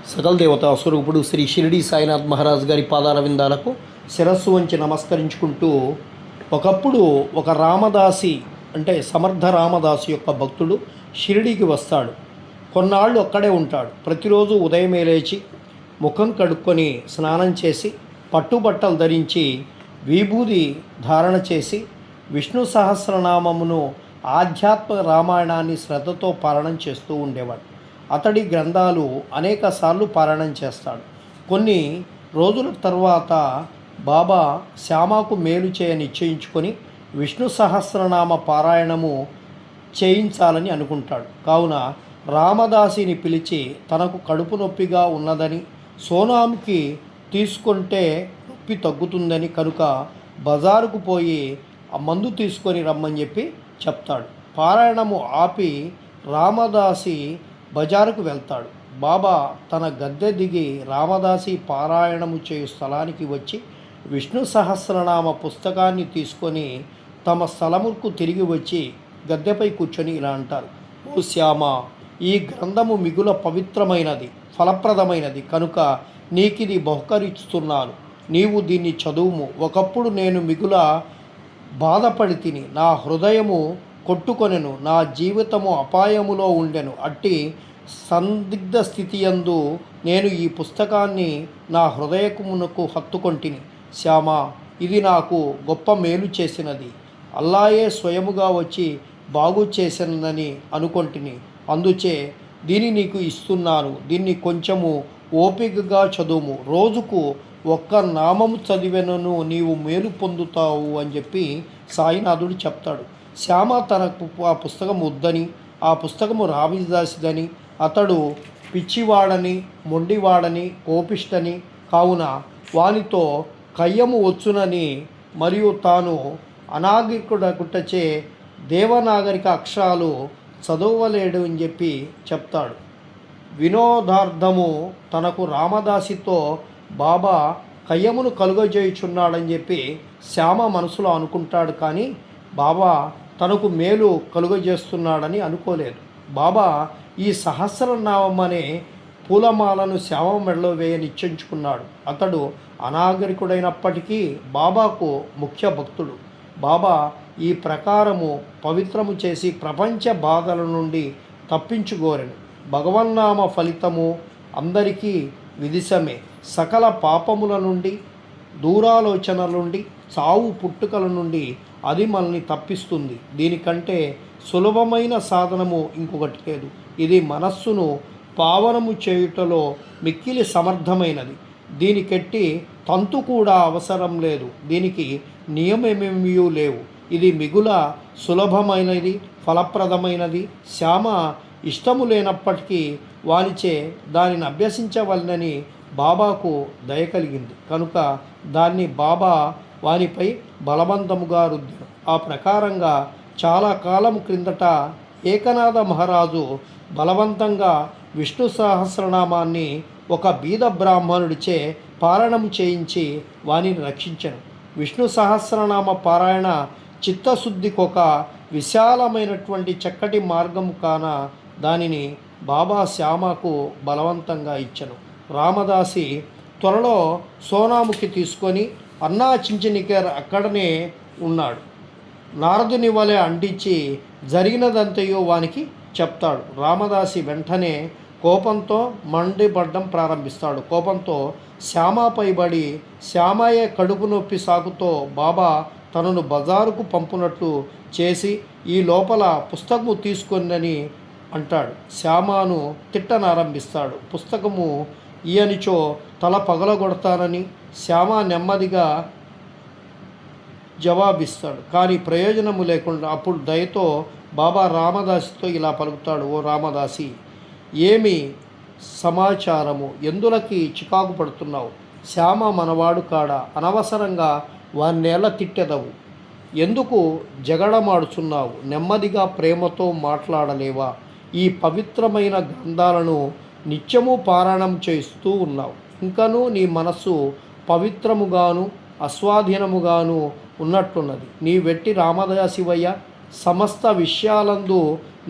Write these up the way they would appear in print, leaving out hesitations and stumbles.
సకల దేవతా స్వరూపుడు శ్రీ షిరిడి సాయినాథ్ మహారాజ్ గారి పాదాల విందాలకు శిరస్సు వంచి నమస్కరించుకుంటూ, ఒకప్పుడు ఒక రామదాసి అంటే సమర్థ రామదాసి యొక్క భక్తుడు షిరిడీకి వస్తాడు. కొన్నాళ్ళు అక్కడే ఉంటాడు. ప్రతిరోజు ఉదయమే లేచి ముఖం కడుక్కొని స్నానం చేసి పట్టుబట్టలు ధరించి విభూది ధారణ చేసి విష్ణు సహస్రనామమును ఆధ్యాత్మ రామాయణాన్ని శ్రద్ధతో పారాయణం చేస్తూ ఉండేవాడు. అతడి గ్రంథాలు అనేకసార్లు పారాయణం చేస్తాడు. కొన్ని రోజుల తర్వాత బాబా శ్యామకు మేలు చేయ నిశ్చయించుకొని విష్ణు సహస్రనామ పారాయణము చేయించాలని అనుకుంటాడు. కావున రామదాసిని పిలిచి తనకు కడుపు నొప్పిగా ఉన్నదని, సోనాంకి తీసుకుంటే నొప్పి తగ్గుతుందని కనుక బజారుకు పోయి ఆ మందు తీసుకొని రమ్మని చెప్పి చెప్తాడు. పారాయణము ఆపి రామదాసి బజారుకు వెళ్తాడు. బాబా తన గద్దె దిగి రామదాసి పారాయణము చేయు స్థలానికి వచ్చి విష్ణు సహస్రనామ పుస్తకాన్ని తీసుకొని తమ స్థలముకు తిరిగి వచ్చి గద్దెపై కూర్చొని ఇలా అంటారు: ఓ శ్యామ, ఈ గ్రంథము మిగుల పవిత్రమైనది, ఫలప్రదమైనది కనుక నీకిది బహుకరిస్తున్నాను. నీవు దీన్ని చదువుము. ఒకప్పుడు నేను మిగుల బాధపడి తిని నా హృదయము కొట్టుకొనెను, నా జీవితము అపాయములో ఉండెను. అట్టి సందిగ్ధ స్థితియందు నేను ఈ పుస్తకాన్ని నా హృదయమునకు హత్తుకొంటిని. శ్యామ, ఇది నాకు గొప్ప మేలు చేసినది. అల్లాయే స్వయముగా వచ్చి బాగు చేసినదని అనుకొంటిని. అందుచే దీన్ని నీకు ఇస్తున్నాను. దీన్ని కొంచెము ఓపికగా చదువుము. రోజుకు ఒక్క నామము చదివెనను నీవు మేలు పొందుతావు అని చెప్పి సాయినాథుడు చెప్తాడు. శ్యామ తనకు ఆ పుస్తకం వద్దని, ఆ పుస్తకము రామదాసిదని, అతడు పిచ్చివాడని, మొండివాడని, కోపిష్టని, కావున వానితో కయ్యము వచ్చునని, మరియు తాను అనాగరికుడకుటచే దేవనాగరిక అక్షరాలు చదవలేడు అని చెప్పి చెప్తాడు. వినోదార్థము తనకు రామదాసితో బాబా కయ్యమును కలుగజేయుచున్నాడని చెప్పి శ్యామ మనసులో అనుకుంటాడు. కానీ బాబా తనకు మేలు కలుగజేస్తున్నాడని అనుకోలేదు. బాబా ఈ సహస్రనామం అనే పూలమాలను శ్యామ మెడలో వేయ నిశ్చయించుకున్నాడు. అతడు అనాగరికుడైనప్పటికీ బాబాకు ముఖ్య భక్తుడు. బాబా ఈ ప్రకారము పవిత్రము చేసి ప్రపంచ బాధల నుండి తప్పించుకోరెను. భగవన్నామ ఫలితము అందరికీ విదిశమే. సకల పాపముల నుండి, దూరాలోచనల నుండి, చావు పుట్టుకల నుండి అది మనల్ని తప్పిస్తుంది. దీనికంటే సులభమైన సాధనము ఇంకొకటి లేదు. ఇది మనస్సును పావనము చేయుటలో మిక్కిలి సమర్థమైనది. దీనికెట్టి తంతు కూడా అవసరం లేదు. దీనికి నియమమేమీ లేవు. ఇది మిగుల సులభమైనది, ఫలప్రదమైనది. శ్యామ ఇష్టము లేనప్పటికీ వానిచే దానిని అభ్యసించవలనని బాబాకు దయ కలిగింది కనుక దాన్ని బాబా వానిపై బలవంతముగా రుద్దారు. ఆ ప్రకారంగా చాలా కాలం క్రిందట ఏకనాథ మహారాజు బలవంతంగా విష్ణు సహస్రనామాన్ని ఒక బీద బ్రాహ్మణుడిచే పారాయణం చేయించి వానిని రక్షించను. విష్ణు సహస్రనామ పారాయణ చిత్తశుద్ధికొక విశాలమైనటువంటి చక్కటి మార్గము కాన దానిని బాబా శ్యామకు బలవంతంగా ఇచ్చను. రామదాసి త్వరలో సోనాముఖి తీసుకొని అన్నా చించనికేర్ అక్కడనే ఉన్నాడు. నారదుని వలె అంటించి జరిగినదంతయో వానికి చెప్తాడు. రామదాసి వెంటనే కోపంతో మండిపడడం ప్రారంభిస్తాడు. కోపంతో శ్యామపై పడి శ్యామయ్య కడుపు నొప్పి సాకుతో బాబా తనను బజారుకు పంపునట్లు చేసి ఈ లోపల పుస్తకము తీసుకొనని అంటాడు. శ్యామను తిట్టనారంభిస్తాడు. పుస్తకము ఈయనిచో తల పగలగొడతానని శ్యామ నెమ్మదిగా జవాబిస్తాడు. కానీ ప్రయోజనము లేకుండా అప్పుడు దయతో బాబా రామదాసితో ఇలా పలుకుతాడు: ఓ రామదాసి, ఏమి సమాచారము? ఎందులకి చికాకు పడుతున్నావు? శ్యామ మనవాడు కాడా? అనవసరంగా వాన్నేళ్ళ తిట్టెదవు. ఎందుకు జగడమాడుచున్నావు? నెమ్మదిగా ప్రేమతో మాట్లాడలేవా? ఈ పవిత్రమైన గ్రంథాలను నిత్యము పారాయణం చేస్తూ ఉన్నావు. ఇంకనూ నీ మనస్సు పవిత్రముగాను అస్వాధీనముగాను ఉన్నట్టున్నది. నీ వెట్టి రామదాసివయ్య. సమస్త విషయాలందు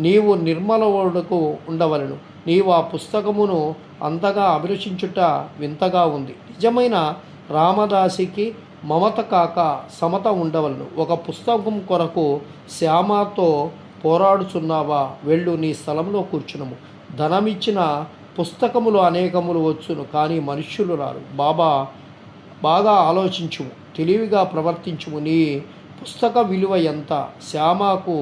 నీవు నిర్మలవుడకు ఉండవలను. నీవు ఆ పుస్తకమును అంతగా అభిరుచించుట వింతగా ఉంది. నిజమైన రామదాసికి మమత కాక సమత ఉండవలను. ఒక పుస్తకం కొరకు శ్యామతో పోరాడుచున్నావా? వెళ్ళు, నీ స్థలంలో కూర్చునము. ధనమిచ్చిన పుస్తకములు అనేకములు వచ్చును, కానీ మనుష్యులు రారు. బాగా ఆలోచించుము, తెలివిగా ప్రవర్తించుము. నీ పుస్తక విలువ ఎంత? శ్యామకు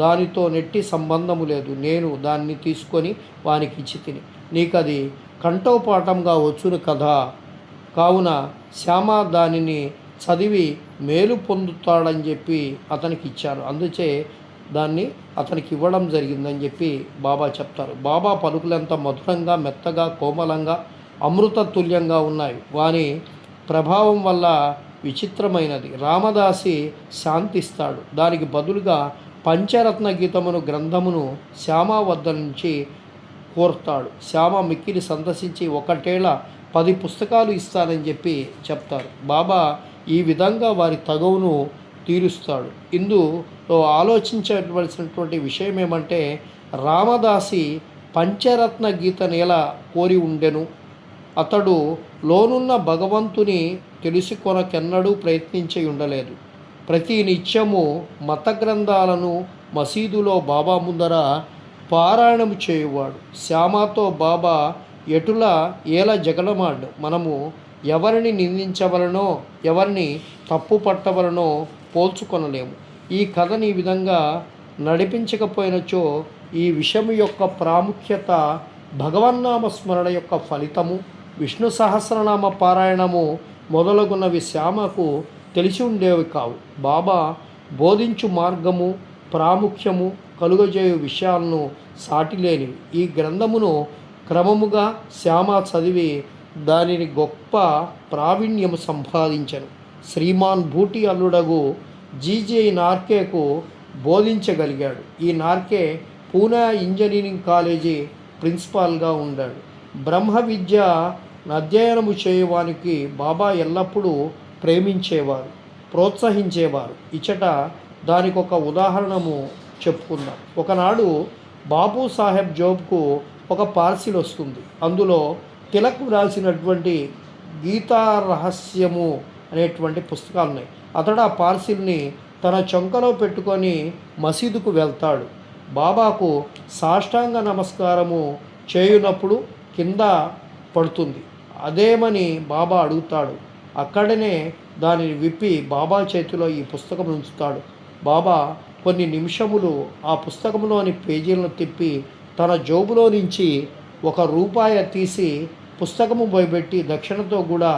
దానితో నెట్టి సంబంధము లేదు. నేను దాన్ని తీసుకొని వానికి ఇచ్చి తిని, నీకది కంఠోపాఠంగా వచ్చును కదా. కావున శ్యామ దానిని చదివి మేలు పొందుతాడని చెప్పి అతనికి ఇచ్చారు. అందుచే దాన్ని అతనికి ఇవ్వడం జరిగిందని చెప్పి బాబా చెప్తారు. బాబా పలుకులంత మధురంగా, మెత్తగా, కోమలంగా, అమృతతుల్యంగా ఉన్నాయి. వాని ప్రభావం వల్ల విచిత్రమైనది. రామదాసి శాంతిస్తాడు. దానికి బదులుగా పంచరత్న గీతమును గ్రంథమును శ్యామ వద్ద నుంచి కోరుతాడు. శ్యామ మిక్కిలి సందర్శించి ఒకటేళ 10 పుస్తకాలు ఇస్తానని చెప్పి చెప్తారు. బాబా ఈ విధంగా వారి తగవును తీరుస్తాడు. ఇందులో ఆలోచించవలసినటువంటి విషయం ఏమంటే, రామదాసి పంచరత్న గీతను ఎలా కోరి ఉండెను? అతడు లోనున్న భగవంతుని తెలుసుకొనకెన్నడూ ప్రయత్నించి ఉండలేదు. ప్రతి నిత్యము మత గ్రంథాలను మసీదులో బాబా ముందర పారాయణము చేయువాడు. శ్యామతో బాబా ఎటులా ఏల జగడమాడు. మనము ఎవరిని నిందించవలనో, ఎవరిని తప్పు పట్టవలనో పోల్చుకొనలేము. ఈ కథని ఈ విధంగా నడిపించకపోయినచో ఈ విషయం యొక్క ప్రాముఖ్యత, భగవన్నామ స్మరణ యొక్క ఫలితము, విష్ణు సహస్రనామ పారాయణము మొదలగున్నవి శ్యామకు తెలిసి ఉండేవి కావు. బాబా బోధించు మార్గము, ప్రాముఖ్యము కలుగజేయు విషయాలను సాటిలేనివి. ఈ గ్రంథమును క్రమముగా శ్యామ చదివి దానిని గొప్ప ప్రావీణ్యము సంపాదించను. శ్రీమాన్ భూటి అల్లుడగు జీజే నార్కేకు బోధించగలిగాడు. ఈ నార్కే పూనా ఇంజనీరింగ్ కాలేజీ ప్రిన్సిపాల్గా ఉన్నాడు. బ్రహ్మ విద్య అధ్యయనము చేయడానికి బాబా ఎల్లప్పుడూ ప్రేమించేవారు, ప్రోత్సహించేవారు. ఇచ్చట దానికి ఒక ఉదాహరణము చెప్పుకుందాం. ఒకనాడు బాబు సాహెబ్ జోబ్కు ఒక పార్సిల్ వస్తుంది. అందులో తిలక్ రాసినటువంటి గీతా రహస్యము అనేటువంటి పుస్తకాలు ఉన్నాయి. అతడు ఆ పార్సిల్ని తన చొంకలో పెట్టుకొని మసీదుకు వెళ్తాడు. బాబాకు సాష్టాంగ నమస్కారము చేయునప్పుడు కింద పడుతుంది. అదేమని బాబా అడుగుతాడు. అక్కడనే దానిని విప్పి బాబా చేతిలో ఈ పుస్తకం ఉంచుతాడు. బాబా కొన్ని నిమిషములు ఆ పుస్తకంలోని పేజీలను తిప్పి తన జోబులో నుంచి ₹1 తీసి పుస్తకము భయపెట్టి దక్షిణతో కూడా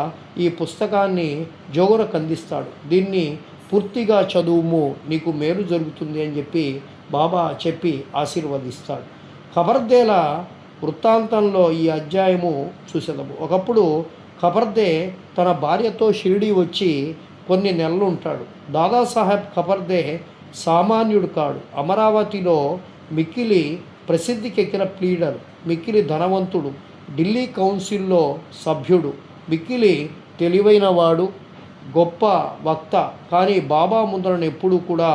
ఈ పుస్తకాన్ని జోగునకు అందిస్తాడు. దీన్ని పూర్తిగా చదువుము, నీకు మేలు జరుగుతుంది అని చెప్పి బాబా చెప్పి ఆశీర్వదిస్తాడు. ఖబర్దేల వృత్తాంతంలో ఈ అధ్యాయము చూసేదాము. ఒకప్పుడు ఖబర్దే తన భార్యతో షిరిడీ వచ్చి కొన్ని నెలలు ఉంటాడు. దాదాసాహెబ్ ఖబర్దే సామాన్యుడు కాడు. అమరావతిలో మిక్కిలి ప్రసిద్ధికెక్కిన ప్లీడర్, మిక్కిలి ధనవంతుడు, ఢిల్లీ కౌన్సిల్లో సభ్యుడు, మిక్కిలి తెలివైన వాడు, గొప్ప వక్త. కానీ బాబా ముందరను ఎప్పుడూ కూడా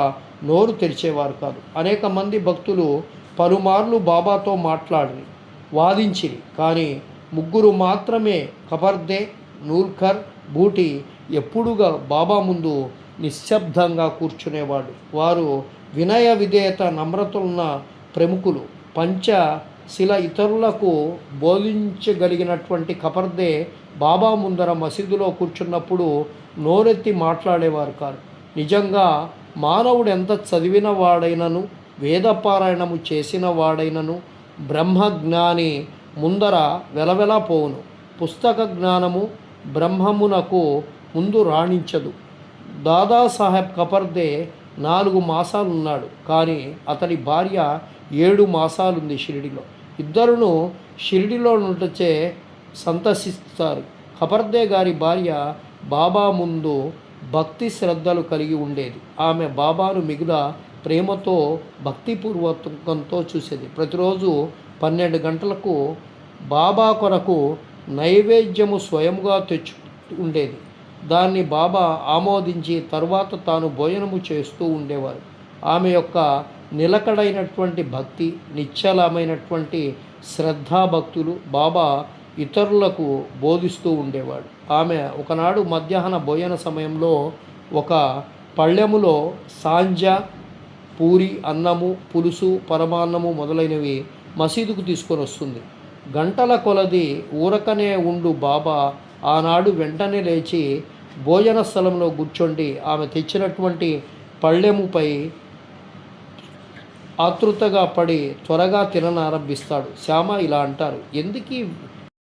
నోరు తెరిచేవారు కాదు. అనేక మంది భక్తులు పలుమార్లు బాబాతో మాట్లాడి వాదించిరి. కానీ 3 మాత్రమే, ఖబర్దే, నూర్ఖర్, బూటి, ఎప్పుడుగా బాబా ముందు నిశ్శబ్దంగా కూర్చునేవాడు. వారు వినయ విధేయత నమ్రతలున్న ప్రముఖులు. పంచశిల ఇతరులకు బోధించగలిగినటువంటి ఖబర్దే బాబా ముందర మసీదులో కూర్చున్నప్పుడు నోరెత్తి మాట్లాడేవారు కాదు. నిజంగా మానవుడు ఎంత చదివిన వాడైనను, వేదపారాయణము చేసిన వాడైనను బ్రహ్మజ్ఞాని ముందర వెలవెలా పోవును. పుస్తక జ్ఞానము బ్రహ్మమునకు ముందు రాణించదు. దాదాసాహెబ్ ఖబర్దే 4 మాసాలు ఉన్నాడు. కానీ అతని భార్య 7 మాసాలుంది షిరిడిలో. ఇద్దరును షిరిడిలో నుంచే సంతసిస్తారు. ఖబర్దే గారి భార్య బాబా ముందు భక్తి శ్రద్ధలు కలిగి ఉండేది. ఆమె బాబాను మిగుల ప్రేమతో, భక్తిపూర్వకంతో చూసేది. ప్రతిరోజు 12 గంటలకు బాబా కొరకు నైవేద్యము స్వయంగా తెచ్చు ఉండేది. దాన్ని బాబా ఆమోదించి తరువాత తాను భోజనము చేస్తూ ఉండేవారు. ఆమె యొక్క నిలకడైనటువంటి భక్తి, నిశ్చలమైనటువంటి శ్రద్ధాభక్తులు బాబా ఇతరులకు బోధిస్తూ ఉండేవాడు. ఆమె ఒకనాడు మధ్యాహ్న భోజన సమయంలో ఒక పళ్ళెములో సాంజ, పూరి, అన్నము, పులుసు, పరమాన్నము మొదలైనవి మసీదుకు తీసుకొని వస్తుంది. గంటల కొలది ఊరకనే ఉండు బాబా ఆనాడు వెంటనే లేచి భోజన స్థలంలో కూర్చోండి ఆమె తెచ్చినటువంటి పళ్ళెముపై ఆతృతగా పడి త్వరగా తిననారంభిస్తాడు. శ్యామ ఇలా అంటారు, ఎందుకీ